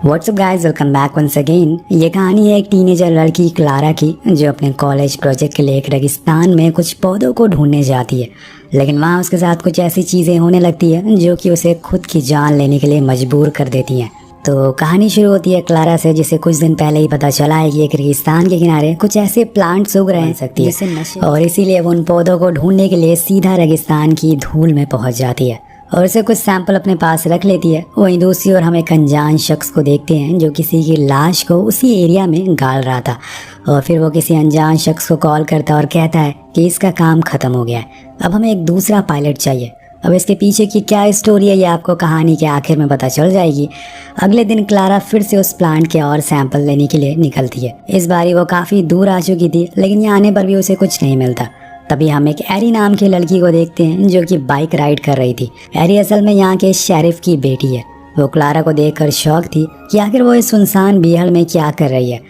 WhatsApp guys, welcome back once again. ये कहानी है एक टीनेजर लड़की क्लारा की जो अपने कॉलेज प्रोजेक्ट के लिए एक रेगिस्तान में कुछ पौधों को ढूंढने जाती है। लेकिन वहाँ उसके साथ कुछ ऐसी चीज़ें होने लगती है जो कि उसे खुद की जान लेने के लिए मजबूर कर देती हैं। तो कहानी शुरू होती है क्लारा से, जिसे कुछ दिन पहले ही पता चला है कि एक रेगिस्तान के किनारे कुछ ऐसे प्लांट्स उग रहे सकती है और इसीलिए वो उन पौधों को ढूंढने के लिए सीधा रेगिस्तान की धूल में पहुंच जाती है और उसे कुछ सैंपल अपने पास रख लेती है। वहीं दूसरी ओर हम एक अनजान शख्स को देखते हैं जो किसी की लाश को उसी एरिया में गाड़ रहा था और फिर वो किसी अनजान शख्स को कॉल करता है और कहता है कि इसका काम खत्म हो गया है, अब हमें एक दूसरा पायलट चाहिए। अब इसके पीछे की क्या स्टोरी है ये आपको कहानी के आखिर में पता चल जाएगी। अगले दिन क्लारा फिर से उस प्लांट के और सैंपल लेने के लिए निकलती है। इस बारी वो काफ़ी दूर आ चुकी थी, लेकिन यहाँ आने पर भी उसे कुछ नहीं मिलता। तभी हम एक एरी नाम की लड़की को देखते हैं जो कि बाइक राइड कर रही थी। एरी असल में यहाँ के शेरिफ की बेटी है। वो क्लारा को देखकर शौक थी कि आखिर वो इस सुनसान बीहड़ में क्या कर रही है।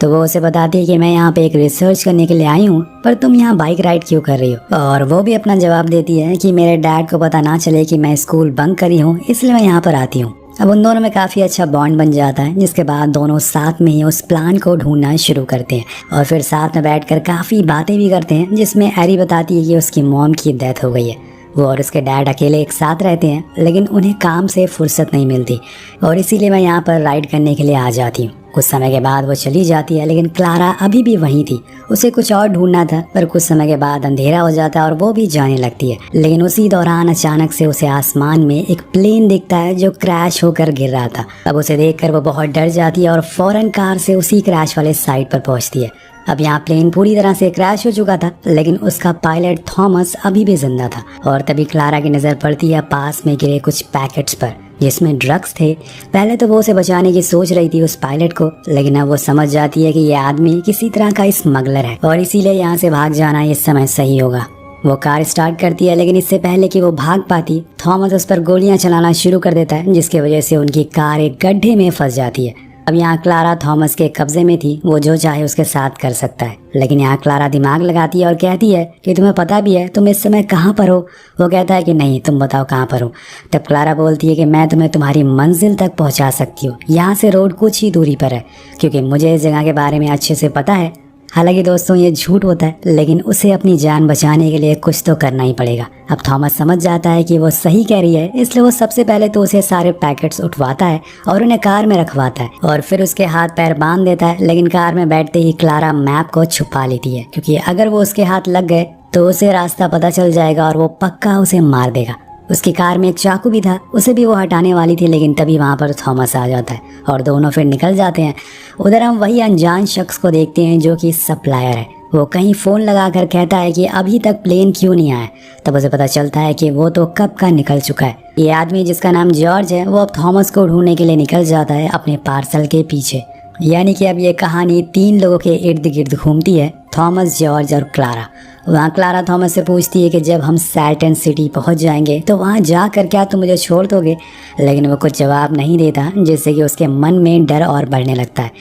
तो वो उसे बताती है कि मैं यहाँ पे एक रिसर्च करने के लिए आई हूँ, पर तुम यहाँ बाइक राइड क्यों कर रही हो। और वो भी अपना जवाब देती है कि मेरे डैड को पता ना चले कि मैं स्कूल बंक करी हूँ, इसलिए मैं यहाँ पर आती हूँ। अब उन दोनों में काफ़ी अच्छा बॉन्ड बन जाता है, जिसके बाद दोनों साथ में ही उस प्लान को ढूंढना शुरू करते हैं और फिर साथ में बैठकर काफ़ी बातें भी करते हैं, जिसमें एरी बताती है कि उसकी मॉम की डेथ हो गई है। वो और उसके डैड अकेले एक साथ रहते हैं, लेकिन उन्हें काम से फुर्सत नहीं मिलती और इसीलिए मैं यहाँ पर राइड करने के लिए आ जाती हूँ। कुछ समय के बाद वो चली जाती है, लेकिन क्लारा अभी भी वहीं थी। उसे कुछ और ढूंढना था, पर कुछ समय के बाद अंधेरा हो जाता है और वो भी जाने लगती है। लेकिन उसी दौरान अचानक से उसे आसमान में एक प्लेन दिखता है जो क्रैश होकर गिर रहा था। अब उसे देखकर वो बहुत डर जाती है और फौरन कार से उसी क्रैश वाले साइड पर पहुंचती है। अब यहाँ प्लेन पूरी तरह से क्रैश हो चुका था, लेकिन उसका पायलट थॉमस अभी भी जिंदा था। और तभी क्लारा की नज़र पड़ती है पास में गिरे कुछ पैकेट्स पर जिसमें ड्रग्स थे। पहले तो वो उसे बचाने की सोच रही थी उस पायलट को, लेकिन अब वो समझ जाती है कि ये आदमी किसी तरह का स्मगलर है और इसीलिए यहाँ से भाग जाना इस समय सही होगा। वो कार स्टार्ट करती है, लेकिन इससे पहले कि वो भाग पाती, थॉमस उस पर गोलियां चलाना शुरू कर देता है, जिसकी वजह से उनकी कार एक गड्ढे में फंस जाती है। अब यहाँ क्लारा थॉमस के कब्जे में थी, वो जो चाहे उसके साथ कर सकता है। लेकिन यहाँ क्लारा दिमाग लगाती है और कहती है कि तुम्हें पता भी है तुम इस समय कहाँ पर हो। वो कहता है कि नहीं, तुम बताओ कहाँ पर हो। तब क्लारा बोलती है कि मैं तुम्हें तुम्हारी मंजिल तक पहुँचा सकती हूँ, यहाँ से रोड कुछ ही दूरी पर है, क्योंकि मुझे इस जगह के बारे में अच्छे से पता है। हालांकि दोस्तों ये झूठ होता है, लेकिन उसे अपनी जान बचाने के लिए कुछ तो करना ही पड़ेगा। अब थॉमस समझ जाता है कि वो सही कह रही है, इसलिए वो सबसे पहले तो उसे सारे पैकेट्स उठवाता है और उन्हें कार में रखवाता है और फिर उसके हाथ पैर बांध देता है। लेकिन कार में बैठते ही क्लारा मैप को छुपा लेती है, क्योंकि अगर वो उसके हाथ लग गए तो उसे रास्ता पता चल जाएगा और वो पक्का उसे मार देगा। उसकी कार में एक चाकू भी था, उसे भी वो हटाने वाली थी, लेकिन तभी वहाँ पर थॉमस आ जाता है और दोनों फिर निकल जाते हैं। उधर हम वही अनजान शख्स को देखते हैं जो कि सप्लायर है। वो कहीं फ़ोन लगाकर कहता है कि अभी तक प्लेन क्यों नहीं आया। तब उसे पता चलता है कि वो तो कब का निकल चुका है। ये आदमी जिसका नाम जॉर्ज है, वो अब थॉमस को ढूंढने के लिए निकल जाता है अपने पार्सल के पीछे। यानी कि अब ये कहानी 3 लोगों के इर्द गिर्द घूमती है, थॉमस, जॉर्ज और क्लारा। वहाँ क्लारा थॉमस से पूछती है कि जब हम सैटर्न सिटी पहुँच जाएंगे तो वहाँ जाकर क्या तुम मुझे छोड़ दोगे। लेकिन वो कुछ जवाब नहीं देता, जिससे कि उसके मन में डर और बढ़ने लगता है।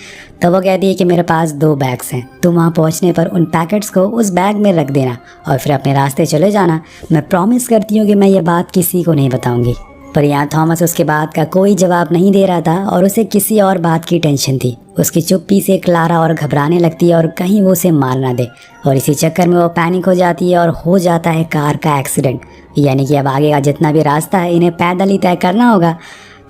तो वो कहती है कि मेरे पास 2 बैग्स हैं, तुम वहाँ पहुँचने पर उन पैकेट्स को उस बैग में रख देना और फिर अपने रास्ते चले जाना। मैं प्रॉमिस करती हूँ कि मैं ये बात किसी को नहीं बताऊँगी। पर यहाँ थॉमस उसके बात का कोई जवाब नहीं दे रहा था और उसे किसी और बात की टेंशन थी। उसकी चुप्पी से क्लारा और घबराने लगती है और कहीं वो उसे मार ना दे, और इसी चक्कर में वो पैनिक हो जाती है और हो जाता है कार का एक्सीडेंट। यानी कि अब आगे का जितना भी रास्ता है इन्हें पैदल ही तय करना होगा।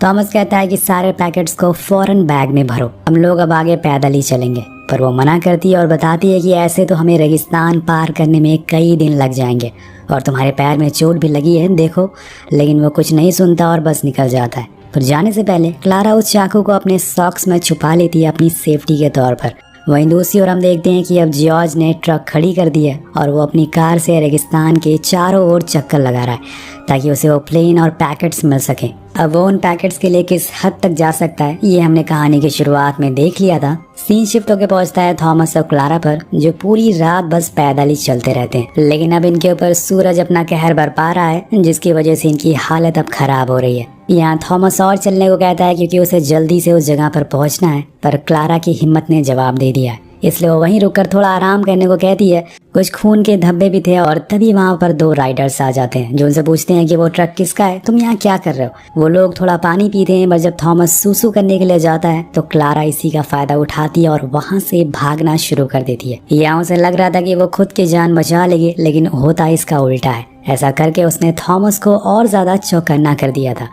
थॉमस कहता है कि सारे पैकेट्स को फौरन बैग में भरो, हम लोग अब आगे पैदल ही चलेंगे। पर वो मना करती है और बताती है कि ऐसे तो हमें रेगिस्तान पार करने में कई दिन लग जाएंगे और तुम्हारे पैर में चोट भी लगी है, देखो। लेकिन वो कुछ नहीं सुनता और बस निकल जाता है। पर जाने से पहले क्लारा उस चाकू को अपने सॉक्स में छुपा लेती है अपनी सेफ्टी के तौर पर। वहीं दूसरी ओर हम देखते हैं कि अब जॉर्ज ने ट्रक खड़ी कर दी है और वो अपनी कार से रेगिस्तान के चारों ओर चक्कर लगा रहा है ताकि उसे वो प्लेन और पैकेट्स मिल सके। अब वो उन पैकेट्स के लिए किस हद तक जा सकता है ये हमने कहानी की शुरुआत में देख लिया था। सीन शिफ्ट होकर पहुंचता है थॉमस और क्लारा पर, जो पूरी रात बस पैदल ही चलते रहते हैं। लेकिन अब इनके ऊपर सूरज अपना कहर बरपा रहा है, जिसकी वजह से इनकी हालत अब खराब हो रही है। यहाँ थॉमस और चलने को कहता है क्योंकि उसे जल्दी से उस जगह पर पहुंचना है, पर क्लारा की हिम्मत ने जवाब दे दिया है इसलिए वो वहीं रुककर थोड़ा आराम करने को कहती है। कुछ खून के धब्बे भी थे और तभी वहाँ पर 2 राइडर्स आ जाते हैं जो उनसे पूछते हैं कि वो ट्रक किसका है, तुम यहाँ क्या कर रहे हो। वो लोग थोड़ा पानी पीते हैं, बस जब थॉमस सूसू करने के लिए जाता है तो क्लारा इसी का फायदा उठाती है और वहाँ से भागना शुरू कर देती है। यहाँ उसे लग रहा था कि वो खुद की जान बचा लेगी, लेकिन होता इसका उल्टा है। ऐसा करके उसने थॉमस को और ज्यादा चौकन्ना कर दिया था।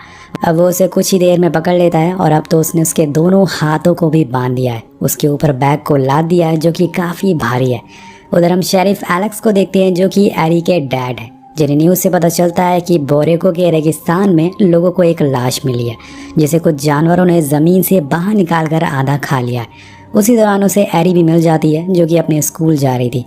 अब वो उसे कुछ ही देर में पकड़ लेता है और अब तो उसने उसके दोनों हाथों को भी बांध दिया है। उसके ऊपर बैग को लाद दिया है जो कि काफी भारी है। उधर हम शेरिफ एलेक्स को देखते हैं जो कि एरी के डैड है, जिन्हें न्यूज से पता चलता है कि बोरेको के रेगिस्तान में लोगों को एक लाश मिली है जिसे कुछ जानवरों ने जमीन से बाहर निकाल कर आधा खा लिया है। उसी दौरान उसे एरी भी मिल जाती है जो कि अपने स्कूल जा रही थी,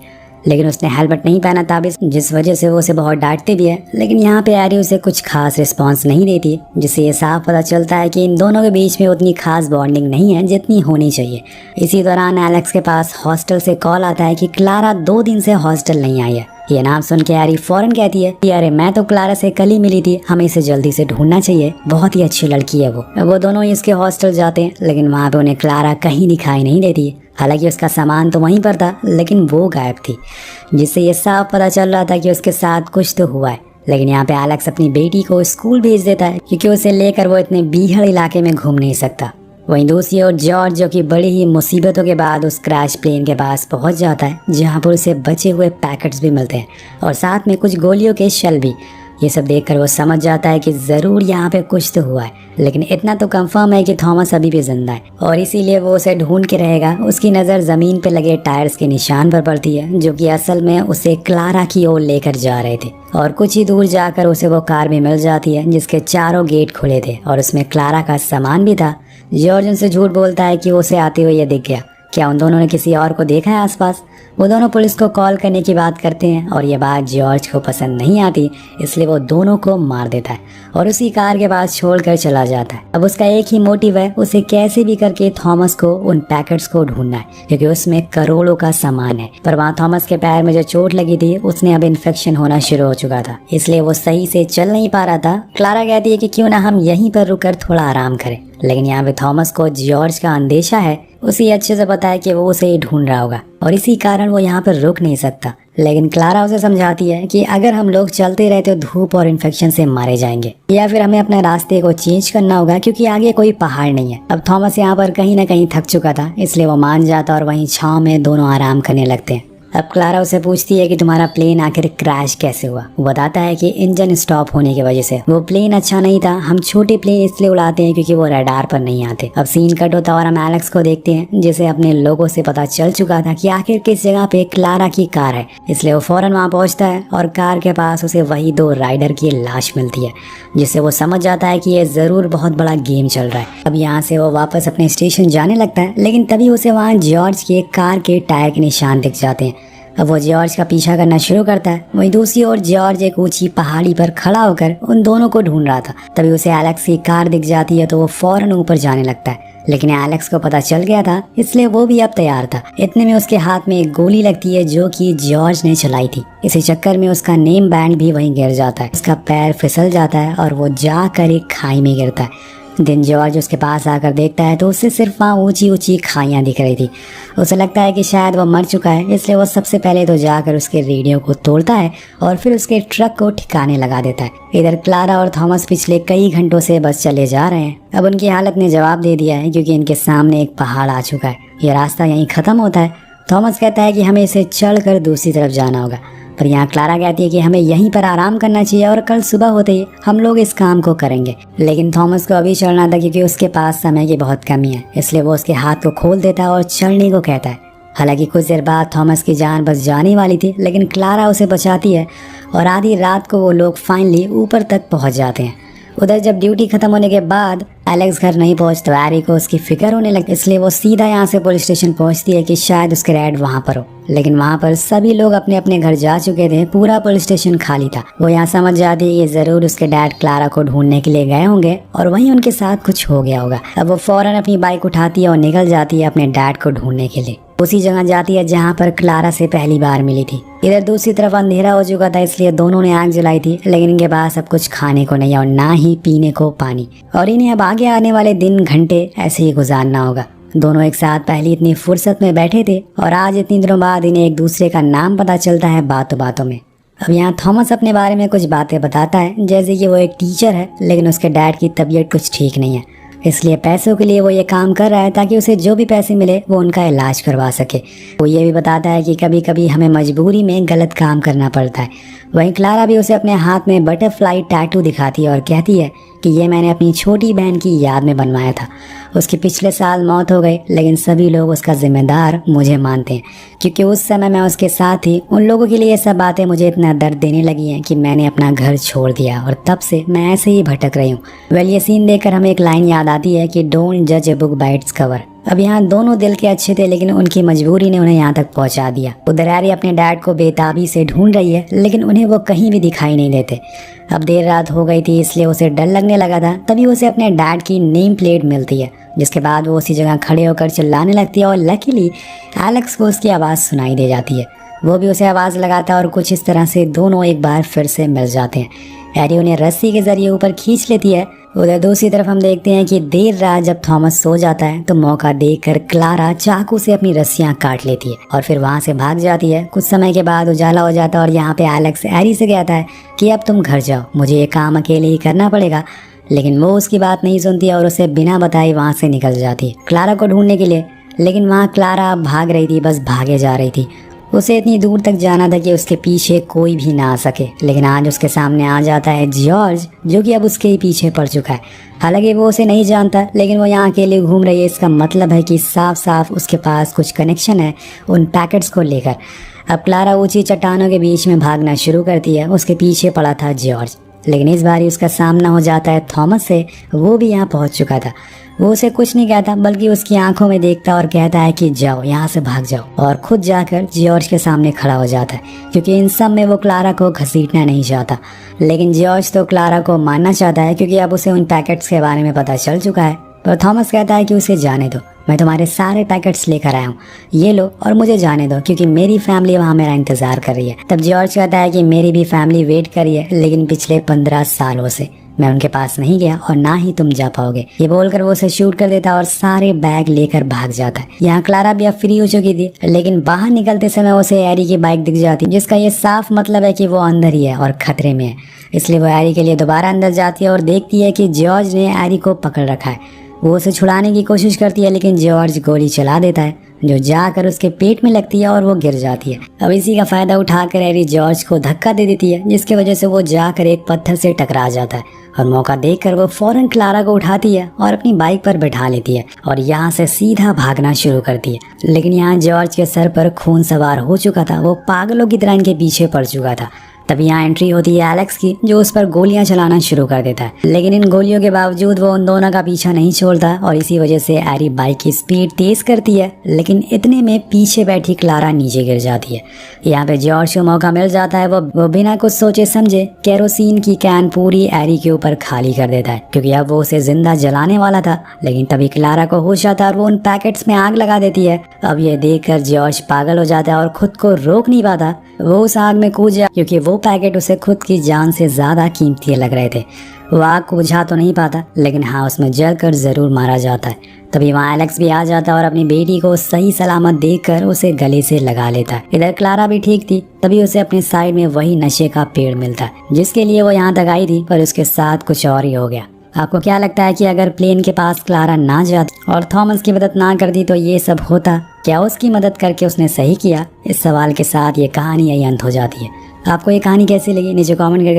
लेकिन उसने हेलमेट नहीं पहना था जिस वजह से वो उसे बहुत डांटती भी है। लेकिन यहाँ पे एरी उसे कुछ खास रिस्पांस नहीं देती, जिससे ये साफ पता चलता है कि इन दोनों के बीच में उतनी खास बॉन्डिंग नहीं है जितनी होनी चाहिए। इसी दौरान एलेक्स के पास हॉस्टल से कॉल आता है कि क्लारा 2 दिन से हॉस्टल नहीं आई है। ये नाम सुन के एरी फौरन कहती है कि अरे मैं तो क्लारा से कल ही मिली थी, हमें इसे जल्दी से ढूंढना चाहिए, बहुत ही अच्छी लड़की है वो दोनों ही इसके हॉस्टल जाते हैं, लेकिन वहाँ पे उन्हें क्लारा कहीं दिखाई नहीं देती। हालांकि उसका सामान तो वहीं पर था, लेकिन वो गायब थी, जिससे ये साफ पता चल रहा था कि उसके साथ कुछ तो हुआ है। लेकिन यहाँ पे एलेक्स अपनी बेटी को स्कूल भेज देता है क्योंकि उसे लेकर वो इतने बीहड़ इलाके में घूम नहीं सकता। वहीं दूसरी ओर जॉर्ज जो कि बड़ी ही मुसीबतों के बाद उस क्रैश प्लेन के पास पहुंच जाता है, जहां पर उसे बचे हुए पैकेट्स भी मिलते हैं और साथ में कुछ गोलियों के शल भी। ये सब देखकर वो समझ जाता है कि जरूर यहाँ पे कुछ तो हुआ है, लेकिन इतना तो कंफर्म है कि थॉमस अभी भी जिंदा है और इसीलिए वो उसे ढूंढ के रहेगा। उसकी नज़र जमीन पे लगे टायर्स के निशान पर पड़ती है जो कि असल में उसे क्लारा की ओर लेकर जा रहे थे और कुछ ही दूर जाकर उसे वो कार भी मिल जाती है जिसके चारों गेट खुले थे और उसमें क्लारा का सामान भी था। जॉर्ज उनसे झूठ बोलता है कि वो उसे आते हुए ये दिख गया। क्या उन दोनों ने किसी और को देखा है आसपास? वो दोनों पुलिस को कॉल करने की बात करते हैं और ये बात जॉर्ज को पसंद नहीं आती, इसलिए वो दोनों को मार देता है और उसी कार के पास छोड़कर चला जाता है। अब उसका एक ही मोटिव है, उसे कैसे भी करके थॉमस को उन पैकेट्स को ढूंढना है क्योंकि उसमें करोड़ों का सामान है। पर वहाँ थॉमस के पैर में जो चोट लगी थी उसने अब इन्फेक्शन होना शुरू हो चुका था, इसलिए वो सही से चल नहीं पा रहा था। क्लारा कहती है कि क्यों ना हम यहीं पर रुककर थोड़ा आराम करें, लेकिन यहाँ पे थॉमस को जॉर्ज का अंदेशा है। उसे अच्छे से पता है कि वो उसे ढूंढ रहा होगा और इसी कारण वो यहाँ पर रुक नहीं सकता। लेकिन क्लारा उसे समझाती है कि अगर हम लोग चलते रहे तो धूप और इन्फेक्शन से मारे जाएंगे, या फिर हमें अपने रास्ते को चेंज करना होगा क्योंकि आगे कोई पहाड़ नहीं है। अब थॉमस यहाँ पर कहीं ना कहीं थक चुका था, इसलिए वो मान जाता और वहीं छांव में दोनों आराम करने लगते हैं। अब क्लारा उसे पूछती है कि तुम्हारा प्लेन आखिर क्रैश कैसे हुआ। वो बताता है कि इंजन स्टॉप होने की वजह से। वो प्लेन अच्छा नहीं था, हम छोटे प्लेन इसलिए उड़ाते हैं क्योंकि वो रडार पर नहीं आते। अब सीन कट होता और हम एलेक्स को देखते हैं जिसे अपने लोगों से पता चल चुका था कि आखिर किस जगह पे क्लारा की कार है, इसलिए वो फौरन वहाँ पहुँचता है और कार के पास उसे वही 2 राइडर की लाश मिलती है, जिससे वो समझ जाता है कि ये जरूर बहुत बड़ा गेम चल रहा है। अब यहाँ से वो वापस अपने स्टेशन जाने लगता है, लेकिन तभी उसे वहाँ जॉर्ज के कार के टायर के निशान दिख जाते हैं। अब वो जॉर्ज का पीछा करना शुरू करता है। वहीं दूसरी ओर जॉर्ज एक ऊंची पहाड़ी पर खड़ा होकर उन दोनों को ढूंढ रहा था। तभी उसे एलेक्स की कार दिख जाती है तो वो फौरन ऊपर जाने लगता है, लेकिन एलेक्स को पता चल गया था, इसलिए वो भी अब तैयार था। इतने में उसके हाथ में एक गोली लगती है जो कि जॉर्ज ने चलाई थी। इसी चक्कर में उसका नेम बैंड भी वहीं गिर जाता है, उसका पैर फिसल जाता है और वो जाकर एक खाई में गिरता है। दिन जॉर्ज उसके पास आकर देखता है तो उसे सिर्फ वहाँ ऊंची ऊंची खाइयाँ दिख रही थी। उसे लगता है कि शायद वो मर चुका है, इसलिए वो सबसे पहले तो जाकर उसके रेडियो को तोड़ता है और फिर उसके ट्रक को ठिकाने लगा देता है। इधर क्लारा और थॉमस पिछले कई घंटों से बस चले जा रहे हैं। अब उनकी हालत ने जवाब दे दिया है क्योंकि इनके सामने एक पहाड़ आ चुका है। ये रास्ता यहीं खत्म होता है। थॉमस कहता है कि हमें इसे चढ़कर दूसरी तरफ जाना होगा, पर यहाँ क्लारा कहती है कि हमें यहीं पर आराम करना चाहिए और कल सुबह होते ही हम लोग इस काम को करेंगे। लेकिन थॉमस को अभी चढ़ना था क्योंकि उसके पास समय की बहुत कमी है, इसलिए वो उसके हाथ को खोल देता है और चढ़ने को कहता है। हालांकि कुछ देर बाद थॉमस की जान बच जाने वाली थी, लेकिन क्लारा उसे बचाती है और आधी रात को वो लोग फाइनली ऊपर तक पहुँच जाते हैं। उधर जब ड्यूटी खत्म होने के बाद एलेक्स घर नहीं पहुंच तो एरी को उसकी फिक्र होने लगी, इसलिए वो सीधा यहाँ से पुलिस स्टेशन पहुंचती है कि शायद उसके डैड वहाँ पर हो। लेकिन वहाँ पर सभी लोग अपने अपने घर जा चुके थे, पूरा पुलिस स्टेशन खाली था। वो यहाँ समझ जाती है कि जरूर उसके डैड क्लारा को ढूंढने के लिए गए होंगे और वहीं उनके साथ कुछ हो गया होगा। अब वो फौरन अपनी बाइक उठाती है और निकल जाती है अपने डैड को ढूंढने के लिए। उसी जगह जाती है जहाँ पर क्लारा से पहली बार मिली थी। इधर दूसरी तरफ अंधेरा हो चुका था, इसलिए दोनों ने आग जलाई थी, लेकिन इनके पास अब कुछ खाने को नहीं और ना ही पीने को पानी, और इन्हें अब आगे आने वाले दिन घंटे ऐसे ही गुजारना होगा। दोनों एक साथ पहले इतनी फुर्सत में बैठे थे और आज इतनी दिनों बाद इन्हें एक दूसरे का नाम पता चलता है बातों बातों में। अब यहाँ थॉमस अपने बारे में कुछ बातें बताता है, जैसे कि वो एक टीचर है लेकिन उसके डैड की तबीयत कुछ ठीक नहीं है, इसलिए पैसों के लिए वो ये काम कर रहा है ताकि उसे जो भी पैसे मिले वो उनका इलाज करवा सके। वो ये भी बताता है कि कभी कभी हमें मजबूरी में गलत काम करना पड़ता है। वहीं क्लारा भी उसे अपने हाथ में बटरफ्लाई टैटू दिखाती है और कहती है कि ये मैंने अपनी छोटी बहन की याद में बनवाया था। उसकी पिछले साल मौत हो गई लेकिन सभी लोग उसका जिम्मेदार मुझे मानते हैं, क्योंकि उस समय मैं उसके साथ थी। उन लोगों के लिए ये सब बातें मुझे इतना दर्द देने लगी हैं कि मैंने अपना घर छोड़ दिया और तब से मैं ऐसे ही भटक रही हूँ। वेल, ये सीन देखकर हमें एक लाइन याद आती है कि डोंट जज a book by its cover. अब यहाँ दोनों दिल के अच्छे थे लेकिन उनकी मजबूरी ने उन्हें यहाँ तक पहुँचा दिया। उधर हैरी अपने डैड को बेताबी से ढूंढ रही है लेकिन उन्हें वो कहीं भी दिखाई नहीं देते। अब देर रात हो गई थी इसलिए उसे डर लगने लगा था। तभी उसे अपने डैड की नेम प्लेट मिलती है, जिसके बाद वो उसी जगह खड़े होकर चिल्लाने लगती है और लकीली एलेक्स को उसकी आवाज़ सुनाई दे जाती है। वो भी उसे आवाज़ लगाता है और कुछ इस तरह से दोनों एक बार फिर से मिल जाते हैं। हैरी उन्हें रस्सी के जरिए ऊपर खींच लेती है। उधर दूसरी तरफ हम देखते हैं कि देर रात जब थॉमस सो जाता है तो मौका देखकर क्लारा चाकू से अपनी रस्सियां काट लेती है और फिर वहां से भाग जाती है। कुछ समय के बाद उजाला हो जाता है और यहाँ पे एलेक्स हैरी से कहता है कि अब तुम घर जाओ, मुझे ये काम अकेले ही करना पड़ेगा। लेकिन वो उसकी बात नहीं सुनती है और उसे बिना बताए वहाँ से निकल जाती है क्लारा को ढूंढने के लिए। लेकिन वहाँ क्लारा भाग रही थी, बस भागे जा रही थी। उसे इतनी दूर तक जाना था कि उसके पीछे कोई भी ना आ सके। लेकिन आज उसके सामने आ जाता है जॉर्ज, जो कि अब उसके ही पीछे पड़ चुका है। हालांकि वो उसे नहीं जानता लेकिन वो यहाँ अकेले घूम रही है। इसका मतलब है कि साफ साफ उसके पास कुछ कनेक्शन है उन पैकेट्स को लेकर। अब क्लारा ऊंची चट्टानों के बीच में भागना शुरू करती है। उसके पीछे पड़ा था जॉर्ज, लेकिन इस बार उसका सामना हो जाता है थॉमस से। वो भी यहाँ पहुँच चुका था। वो उसे कुछ नहीं कहता बल्कि उसकी आंखों में देखता और कहता है कि जाओ, यहाँ से भाग जाओ, और खुद जाकर जॉर्ज के सामने खड़ा हो जाता है, क्योंकि इन सब में वो क्लारा को घसीटना नहीं चाहता। लेकिन जॉर्ज तो क्लारा को मारना चाहता है क्योंकि अब उसे उन पैकेट्स के बारे में पता चल चुका है। पर थॉमस कहता है कि उसे जाने दो, मैं तुम्हारे सारे पैकेट्स लेकर आया हूँ, ये लो और मुझे जाने दो क्योंकि मेरी फैमिली वहाँ मेरा इंतजार कर रही है। तब जॉर्ज कहता है कि मेरी भी फैमिली वेट कर रही है, लेकिन पिछले 15 सालों से मैं उनके पास नहीं गया और ना ही तुम जा पाओगे। ये बोलकर वो उसे शूट कर देता और सारे बैग लेकर भाग जाता है। यहाँ क्लारा भी अब फ्री हो चुकी थी, लेकिन बाहर निकलते समय उसे हैरी की बाइक दिख जाती है, जिसका ये साफ मतलब है कि वो अंदर ही है और खतरे में है। इसलिए वो हैरी के लिए दोबारा अंदर जाती है और देखती है कि जॉर्ज ने हैरी को पकड़ रखा है। वो उसे छुड़ाने की कोशिश करती है लेकिन जॉर्ज गोली चला देता है, जो जाकर उसके पेट में लगती है और वो गिर जाती है। अब इसी का फायदा उठाकर हैरी जॉर्ज को धक्का दे देती है, जिसकी वजह से वो जाकर एक पत्थर से टकरा जाता है और मौका देखकर वो फौरन क्लारा को उठाती है और अपनी बाइक पर बैठा लेती है और यहाँ से सीधा भागना शुरू करती है। लेकिन यहाँ जॉर्ज के सर पर खून सवार हो चुका था, वो पागलों की तरह इनके पीछे पड़ चुका था। तब यहाँ एंट्री होती है एलेक्स की, जो उस पर गोलियां चलाना शुरू कर देता है। लेकिन इन गोलियों के बावजूद वो उन दोनों का पीछा नहीं छोड़ता और इसी वजह से हैरी बाइक की स्पीड तेज करती है। लेकिन इतने में पीछे बैठी क्लारा नीचे गिर जाती है। यहाँ पे जॉर्ज को मौका मिल जाता है। वो बिना कुछ सोचे समझे केरोसिन की कैन पूरी हैरी के ऊपर खाली कर देता है, क्योंकि अब वो उसे जिंदा जलाने वाला था। लेकिन तभी क्लारा को होश आता है और वो उन पैकेट्स में आग लगा देती है। अब ये देखकर जॉर्ज पागल हो जाता है और खुद को रोक नहीं पाता। वो उस आग में कूद जाए क्योंकि वो पैकेट उसे खुद की जान से ज्यादा कीमती लग रहे थे। वो आग को बुझा तो नहीं पाता, लेकिन हाँ, उसमें जलकर जरूर मारा जाता है। तभी वहाँ एलेक्स भी आ जाता है और अपनी बेटी को सही सलामत देखकर उसे गले से लगा लेता है। इधर क्लारा भी ठीक थी, तभी उसे अपने साइड में वही नशे का पेड़ मिलता है जिसके लिए वो यहाँ तक आई थी, पर उसके साथ कुछ और ही हो गया। आपको क्या लगता है कि अगर प्लेन के पास क्लारा ना जाती और थॉमस की मदद ना करती तो ये सब होता? क्या उसकी मदद करके उसने सही किया? इस सवाल के साथ ये कहानी यही अंत हो जाती है। आपको ये कहानी कैसी लगी नीचे कमेंट करके